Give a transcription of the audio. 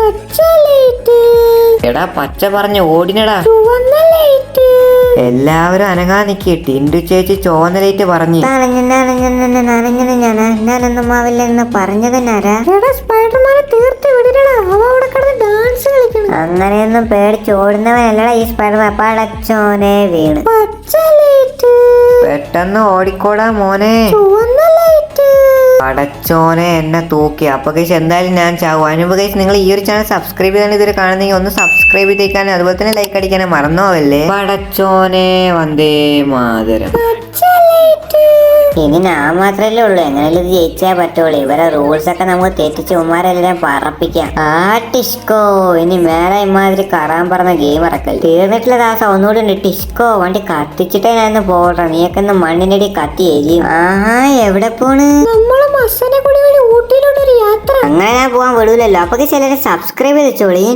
പച്ച ലൈറ്റ്. എടാ പച്ച പറഞ്ഞ ഓടിനടാ. ചുവന്ന ലൈറ്റ്. എല്ലാവരും അനങ്ങാ നിക്കി. ടിൻഡു ചേച്ചി ചുവന്ന ലൈറ്റ് പറഞ്ഞു. ഞാനൊന്നും ആവില്ലെന്ന് പറഞ്ഞതിനാരാ? എടാ സ്പൈഡർമാനെ തീർത്ത് വിടലടാ, അവ അവിടെ കിടന്ന് ഡാൻസ് കളിക്കണം. അങ്ങനെയൊന്നും പേടിച്ചോടുന്നവനല്ലടാ ഈ സ്പൈഡർമാൻ. പടച്ചോനെ വീണ്. പച്ച ലൈറ്റ്. പെട്ടെന്ന് ഓടിക്കോടാ മോനെ. ചുവന്ന ലൈറ്റ്. പടച്ചോനെ എന്നെ തൂക്കി. അപ്പൊ ഗൈസ് എന്തായാലും ഞാൻ ചാവും. അതിനുമ്പ് ഗൈസ് നിങ്ങൾ ഈ ഒരു ചാനൽ സബ്സ്ക്രൈബ് ചെയ്താണ് ഇതുവരെ കാണുന്നെങ്കിൽ ഒന്ന് സബ്സ്ക്രൈബ് ചെയ്തേക്കാനും അതുപോലെ തന്നെ ലൈക്ക് അടിക്കാനും മറന്നോവല്ലേ. പടച്ചോനെ വന്ദേ മാതരം. ഇനി ഞാൻ മാത്രല്ലേ ഉള്ളൂ, എങ്ങനെയാലും ഇത് ജയിച്ചേ പറ്റുള്ളൂ. ഇവരെ റൂൾസ് ഒക്കെ നമുക്ക് തെറ്റിച്ച് ഉമ്മാരെല്ലാം പറപ്പിക്കാം. ടിസ്കോ, ഇനി മേലെ ഇമാതിരി കറാൻ പറഞ്ഞ ഗെയിം ഇറക്കൽ തീർന്നിട്ടുള്ള ദാസം ഒന്നുകൂടി ഉണ്ട്. ടിസ്കോ വണ്ടി കത്തിച്ചിട്ടേ ഞാൻ പോകട്ടെ. നീയൊക്കെ ഒന്ന് മണ്ണിന്റെ അടി കത്തി എരിയും. എവിടെ പോണ്? നമ്മള് മസനെ കൂടി ഊട്ടിയിലോട്ടൊരു യാത്ര. അങ്ങനെ ഞാൻ പോവാൻ വിടൂലല്ലോ. അപ്പൊ ചിലരെ സബ്സ്ക്രൈബ് ചെയ്തോളി.